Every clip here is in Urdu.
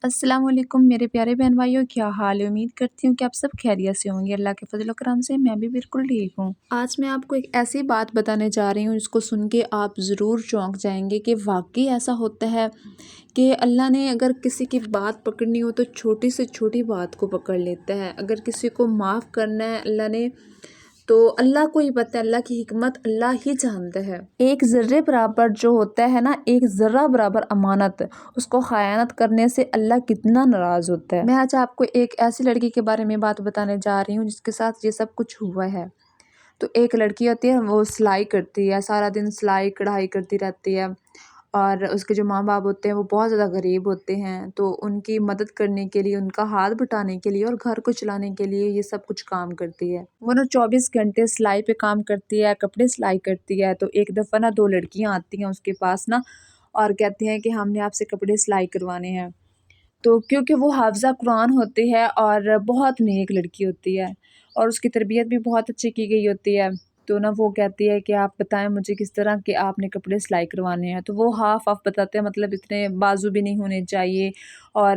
السلام علیکم میرے پیارے بہن بھائیوں، کیا حال ہے؟ امید کرتی ہوں کہ آپ سب خیریت سے ہوں گے۔ اللہ کے فضل و کرم سے میں بھی بالکل ٹھیک ہوں۔ آج میں آپ کو ایک ایسی بات بتانے جا رہی ہوں جس کو سن کے آپ ضرور چونک جائیں گے کہ واقعی ایسا ہوتا ہے کہ اللہ نے اگر کسی کی بات پکڑنی ہو تو چھوٹی سے چھوٹی بات کو پکڑ لیتا ہے۔ اگر کسی کو معاف کرنا ہے اللہ نے تو اللہ کو ہی پتہ ہے، اللہ کی حکمت اللہ ہی جانتا ہے۔ ایک ذرے برابر جو ہوتا ہے نا، ایک ذرہ برابر امانت، اس کو خیانت کرنے سے اللہ کتنا ناراض ہوتا ہے۔ میں آج آپ کو ایک ایسی لڑکی کے بارے میں بات بتانے جا رہی ہوں جس کے ساتھ یہ سب کچھ ہوا ہے۔ تو ایک لڑکی ہوتی ہے، وہ سلائی کرتی ہے، سارا دن سلائی کڑھائی کرتی رہتی ہے، اور اس کے جو ماں باپ ہوتے ہیں وہ بہت زیادہ غریب ہوتے ہیں، تو ان کی مدد کرنے کے لیے، ان کا ہاتھ بٹانے کے لیے اور گھر کو چلانے کے لیے یہ سب کچھ کام کرتی ہے۔ وہ نا 24 گھنٹے سلائی پہ کام کرتی ہے، کپڑے سلائی کرتی ہے۔ تو ایک دفعہ نا 2 لڑکیاں آتی ہیں اس کے پاس نا، اور کہتی ہیں کہ ہم نے آپ سے کپڑے سلائی کروانے ہیں۔ تو کیونکہ وہ حافظہ قرآن ہوتی ہے اور بہت نیک لڑکی ہوتی ہے، اور اس کی تربیت بھی بہت اچھی کی گئی ہوتی ہے، تو نا وہ کہتی ہے کہ آپ بتائیں مجھے کس طرح کہ آپ نے کپڑے سلائی کروانے ہیں۔ تو وہ ہاف بتاتے ہیں، مطلب اتنے بازو بھی نہیں ہونے چاہیے، اور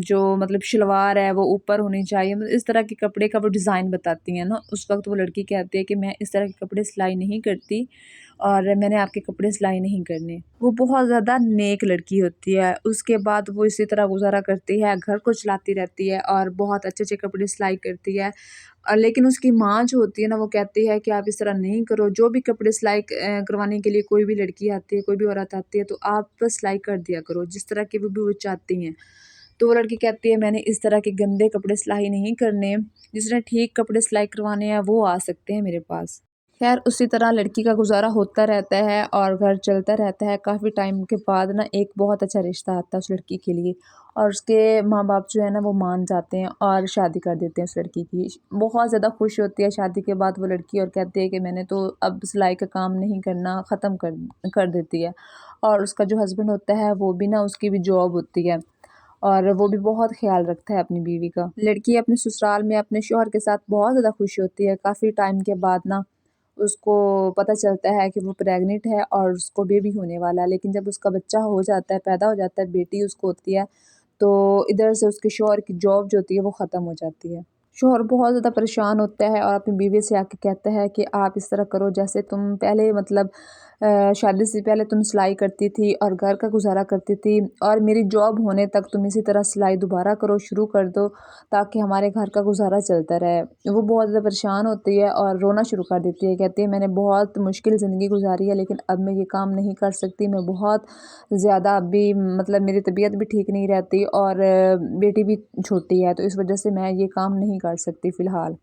جو مطلب شلوار ہے وہ اوپر ہونی چاہیے، مطلب اس طرح کے کپڑے کا وہ ڈیزائن بتاتی ہیں نا۔ اس وقت وہ لڑکی کہتی ہے کہ میں اس طرح کے کپڑے سلائی نہیں کرتی، اور میں نے آپ کے کپڑے سلائی نہیں کرنے۔ وہ بہت زیادہ نیک لڑکی ہوتی ہے۔ اس کے بعد وہ اسی طرح گزارا کرتی ہے، گھر کو چلاتی رہتی ہے اور بہت اچھے اچھے کپڑے سلائی کرتی ہے۔ لیکن اس کی ماں جو ہوتی ہے نا، وہ کہتی ہے کہ آپ اس طرح نہیں کرو، جو بھی کپڑے سلائی کروانے کے لیے کوئی بھی لڑکی آتی ہے، کوئی بھی عورت آتی ہے، تو آپ سلائی کر دیا کرو جس طرح کے وہ چاہتی ہیں۔ تو وہ لڑکی کہتی ہے میں نے اس طرح کے گندے کپڑے سلائی نہیں کرنے، جس نے ٹھیک کپڑے سلائی کروانے ہیں وہ آ سکتے ہیں میرے پاس۔ خیر اسی طرح لڑکی کا گزارا ہوتا رہتا ہے اور گھر چلتا رہتا ہے۔ کافی ٹائم کے بعد نا ایک بہت اچھا رشتہ آتا ہے اس لڑکی کے لیے، اور اس کے ماں باپ جو ہے نا وہ مان جاتے ہیں اور شادی کر دیتے ہیں اس لڑکی کی۔ بہت زیادہ خوش ہوتی ہے شادی کے بعد وہ لڑکی، اور کہتی ہے کہ میں نے تو اب سلائی کا کام نہیں کرنا، ختم کر دیتی ہے۔ اور اس کا جو ہسبینڈ ہوتا ہے وہ بھی نا، اس کی بھی جاب ہوتی ہے، اور وہ بھی بہت خیال رکھتا ہے اپنی بیوی کا۔ لڑکی اپنے سسرال میں اپنے شوہر کے ساتھ بہت زیادہ خوش ہوتی ہے۔ کافی ٹائم کے بعد نا اس کو پتہ چلتا ہے کہ وہ پریگننٹ ہے اور اس کو بیبی ہونے والا ہے، لیکن جب اس کا بچہ ہو جاتا ہے، پیدا ہو جاتا ہے، بیٹی اس کو ہوتی ہے، تو ادھر سے اس کے شوہر کی جاب جو ہوتی ہے وہ ختم ہو جاتی ہے۔ شوہر بہت زیادہ پریشان ہوتا ہے اور اپنی بیوی سے آ کے کہتا ہے کہ آپ اس طرح کرو جیسے تم پہلے، مطلب شادی سے پہلے تم سلائی کرتی تھی اور گھر کا گزارا کرتی تھی، اور میری جاب ہونے تک تم اسی طرح سلائی دوبارہ کرو، شروع کر دو تاکہ ہمارے گھر کا گزارا چلتا رہے۔ وہ بہت زیادہ پریشان ہوتی ہے اور رونا شروع کر دیتی ہے، کہتی ہے میں نے بہت مشکل زندگی گزاری ہے، لیکن اب میں یہ کام نہیں کر سکتی، میں بہت زیادہ ابھی مطلب میری طبیعت بھی ٹھیک نہیں رہتی، اور بیٹی بھی چھوٹی ہے، تو اس وجہ سے میں یہ کام نہیں کر سکتی فی الحال۔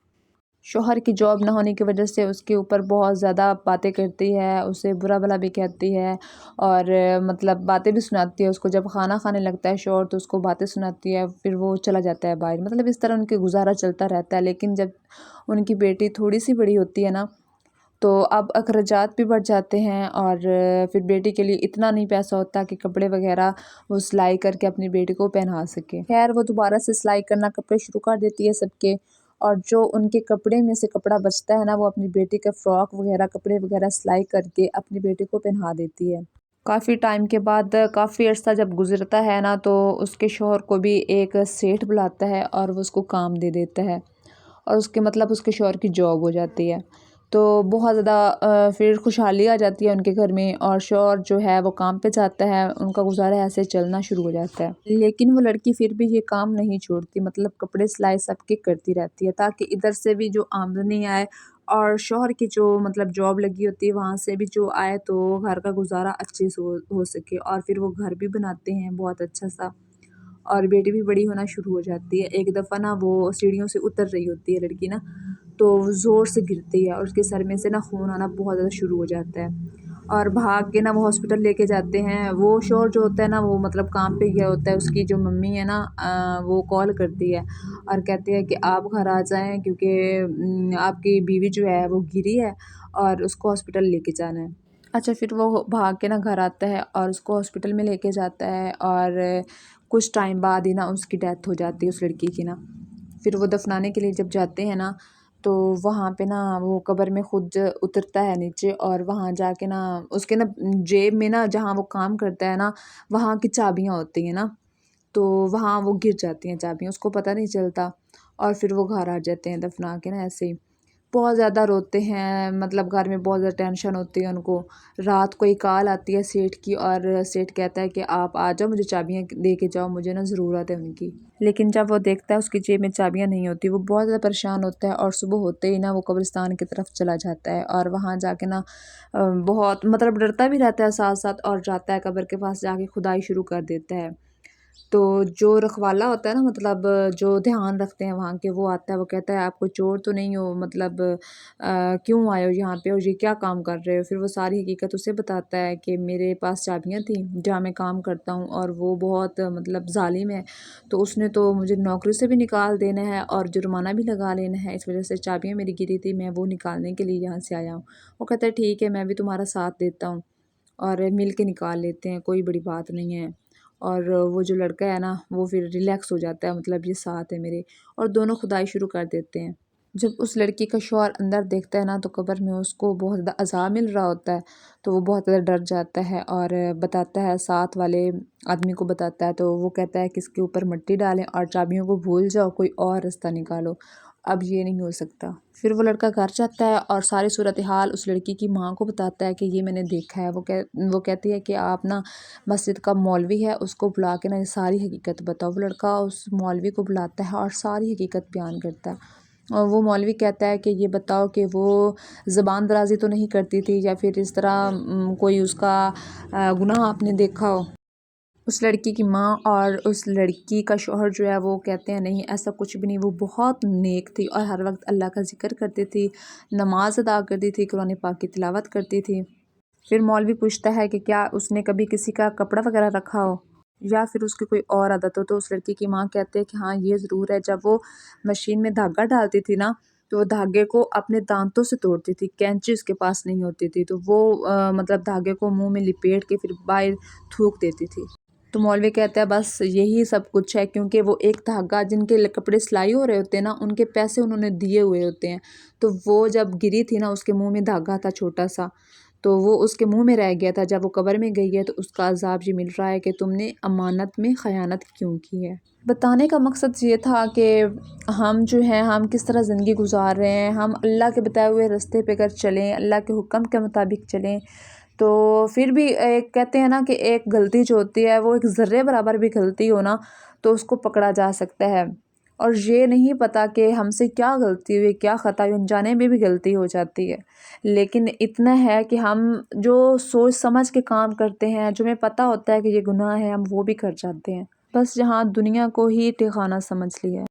شوہر کی جاب نہ ہونے کی وجہ سے اس کے اوپر بہت زیادہ باتیں کرتی ہے، اسے برا بھلا بھی کہتی ہے، اور مطلب باتیں بھی سناتی ہے اس کو۔ جب کھانا کھانے لگتا ہے شوہر تو اس کو باتیں سناتی ہے، پھر وہ چلا جاتا ہے باہر، مطلب اس طرح ان کے گزارا چلتا رہتا ہے۔ لیکن جب ان کی بیٹی تھوڑی سی بڑی ہوتی ہے نا، تو اب اخراجات بھی بڑھ جاتے ہیں، اور پھر بیٹی کے لیے اتنا نہیں پیسہ ہوتا کہ کپڑے وغیرہ وہ سلائی کر کے اپنی بیٹی کو پہنا سکے۔ خیر وہ دوبارہ سے سلائی کرنا، کپڑے شروع کر دیتی ہے سب کے، اور جو ان کے کپڑے میں سے کپڑا بچتا ہے نا، وہ اپنی بیٹی کا فراک وغیرہ، کپڑے وغیرہ سلائی کر کے اپنی بیٹی کو پہنا دیتی ہے۔ کافی ٹائم کے بعد، کافی عرصہ جب گزرتا ہے نا، تو اس کے شوہر کو بھی ایک سیٹھ بلاتا ہے اور وہ اس کو کام دے دیتا ہے، اور اس کے مطلب اس کے شوہر کی جاب ہو جاتی ہے۔ تو بہت زیادہ پھر خوشحالی آ جاتی ہے ان کے گھر میں، اور شوہر جو ہے وہ کام پہ جاتا ہے، ان کا گزارا ایسے چلنا شروع ہو جاتا ہے۔ لیکن وہ لڑکی پھر بھی یہ کام نہیں چھوڑتی، مطلب کپڑے سلائی سب کے کرتی رہتی ہے تاکہ ادھر سے بھی جو آمدنی آئے، اور شوہر کی جو مطلب جاب لگی ہوتی ہے وہاں سے بھی جو آئے، تو گھر کا گزارا اچھے سے ہو سکے۔ اور پھر وہ گھر بھی بناتے ہیں بہت اچھا سا، اور بیٹی بھی بڑی ہونا شروع ہو جاتی ہے۔ ایک دفعہ نا وہ سیڑھیوں سے اتر رہی ہوتی ہے لڑکی نا، تو وہ زور سے گرتی ہے اور اس کے سر میں سے نا خون آنا بہت زیادہ شروع ہو جاتا ہے، اور بھاگ کے نا وہ ہاسپٹل لے کے جاتے ہیں۔ وہ شوہر جو ہوتا ہے نا، وہ مطلب کام پہ گیا ہوتا ہے، اس کی جو ممی ہے نا وہ کال کرتی ہے اور کہتی ہے کہ آپ گھر آ جائیں کیونکہ آپ کی بیوی جو ہے وہ گری ہے اور اس کو ہاسپٹل لے کے جانا ہے۔ اچھا پھر وہ بھاگ کے نا گھر آتا ہے اور اس کو ہاسپٹل میں لے کے جاتا ہے، اور کچھ ٹائم بعد ہی نا اس کی ڈیتھ ہو جاتی ہے اس لڑکی کی نا۔ پھر وہ دفنانے کے لیے جب جاتے ہیں نا، تو وہاں پہ نا وہ قبر میں خود اترتا ہے نیچے، اور وہاں جا کے نا اس کے نا جیب میں نا، جہاں وہ کام کرتا ہے نا، وہاں کی چابیاں ہوتی ہیں نا، تو وہاں وہ گر جاتی ہیں چابیاں، اس کو پتہ نہیں چلتا، اور پھر وہ گھر آ جاتے ہیں دفنا کے نا ایسے ہی۔ بہت زیادہ روتے ہیں، مطلب گھر میں بہت زیادہ ٹینشن ہوتی ہے ان کو۔ رات کو ایک کال آتی ہے سیٹھ کی، اور سیٹھ کہتا ہے کہ آپ آ جاؤ، مجھے چابیاں دے کے جاؤ، مجھے نا ضرورت ہے ان کی۔ لیکن جب وہ دیکھتا ہے اس کی جیب میں چابیاں نہیں ہوتی، وہ بہت زیادہ پریشان ہوتا ہے، اور صبح ہوتے ہی نا وہ قبرستان کی طرف چلا جاتا ہے، اور وہاں جا کے نا بہت مطلب ڈرتا بھی رہتا ہے ساتھ ساتھ، اور جاتا ہے قبر کے پاس، جا کے کھدائی شروع کر دیتا ہے۔ تو جو رکھوالا ہوتا ہے نا، مطلب جو دھیان رکھتے ہیں وہاں کے، وہ آتا ہے، وہ کہتا ہے آپ کو چور تو نہیں ہو، مطلب کیوں آئے ہو یہاں پہ، اور یہ کیا کام کر رہے ہو؟ پھر وہ ساری حقیقت اسے بتاتا ہے کہ میرے پاس چابیاں تھیں جہاں میں کام کرتا ہوں، اور وہ بہت مطلب ظالم ہے، تو اس نے تو مجھے نوکری سے بھی نکال دینا ہے اور جرمانہ بھی لگا لینا ہے، اس وجہ سے چابیاں میری گری تھی، میں وہ نکالنے کے لیے یہاں سے آیا ہوں۔ وہ کہتا ہے ٹھیک ہے، میں بھی تمہارا ساتھ دیتا ہوں، اور مل کے نکال لیتے ہیں، کوئی بڑی بات نہیں ہے۔ اور وہ جو لڑکا ہے نا، وہ پھر ریلیکس ہو جاتا ہے، مطلب یہ ساتھ ہے میرے، اور دونوں کھدائی شروع کر دیتے ہیں۔ جب اس لڑکی کا شوہر اندر دیکھتا ہے نا، تو قبر میں اس کو بہت زیادہ عذاب مل رہا ہوتا ہے، تو وہ بہت زیادہ ڈر جاتا ہے، اور بتاتا ہے ساتھ والے آدمی کو بتاتا ہے، تو وہ کہتا ہے کہ اس کے اوپر مٹی ڈالیں اور چابیوں کو بھول جاؤ، کوئی اور رستہ نکالو، اب یہ نہیں ہو سکتا۔ پھر وہ لڑکا گھر جاتا ہے اور ساری صورتحال اس لڑکی کی ماں کو بتاتا ہے کہ یہ میں نے دیکھا ہے۔ وہ کہتی ہے کہ آپ نا مسجد کا مولوی ہے، اس کو بلا کے نا یہ ساری حقیقت بتاؤ۔ وہ لڑکا اس مولوی کو بلاتا ہے اور ساری حقیقت بیان کرتا ہے، اور وہ مولوی کہتا ہے کہ یہ بتاؤ کہ وہ زبان درازی تو نہیں کرتی تھی، یا پھر اس طرح کوئی اس کا گناہ آپ نے دیکھا ہو؟ اس لڑکی کی ماں اور اس لڑکی کا شوہر جو ہے وہ کہتے ہیں نہیں، ایسا کچھ بھی نہیں، وہ بہت نیک تھی اور ہر وقت اللہ کا ذکر کرتی تھی، نماز ادا کرتی تھی، قرآن پاک کی تلاوت کرتی تھی۔ پھر مولوی پوچھتا ہے کہ کیا اس نے کبھی کسی کا کپڑا وغیرہ رکھا ہو، یا پھر اس کی کوئی اور عادت ہو؟ تو اس لڑکی کی ماں کہتے ہیں کہ ہاں یہ ضرور ہے، جب وہ مشین میں دھاگا ڈالتی تھی نا، تو وہ دھاگے کو اپنے دانتوں سے توڑتی تھی، کینچی اس کے پاس نہیں ہوتی تھی، تو وہ مطلب دھاگے کو منہ میں لپیٹ کے پھر باہر تھوک دیتی تھی۔ تو مولوی کہتا ہے بس یہی سب کچھ ہے، کیونکہ وہ ایک دھاگا، جن کے کپڑے سلائی ہو رہے ہوتے ہیں نا، ان کے پیسے انہوں نے دیے ہوئے ہوتے ہیں، تو وہ جب گری تھی نا، اس کے منہ میں دھاگا تھا چھوٹا سا، تو وہ اس کے منہ میں رہ گیا تھا، جب وہ قبر میں گئی ہے تو اس کا عذاب یہ مل رہا ہے کہ تم نے امانت میں خیانت کیوں کی ہے۔ بتانے کا مقصد یہ تھا کہ ہم جو ہیں، ہم کس طرح زندگی گزار رہے ہیں، ہم اللہ کے بتائے ہوئے راستے پہ اگر چلیں، اللہ کے حکم کے مطابق چلیں، تو پھر بھی ایک کہتے ہیں نا کہ ایک غلطی جو ہوتی ہے، وہ ایک ذرے برابر بھی غلطی ہو نا، تو اس کو پکڑا جا سکتا ہے، اور یہ نہیں پتا کہ ہم سے کیا غلطی ہوئی، کیا خطا ہوئی، انجانے میں بھی غلطی ہو جاتی ہے، لیکن اتنا ہے کہ ہم جو سوچ سمجھ کے کام کرتے ہیں، جو ہمیں پتہ ہوتا ہے کہ یہ گناہ ہے، ہم وہ بھی کر جاتے ہیں، بس جہاں دنیا کو ہی ٹھکانہ سمجھ لیا ہے۔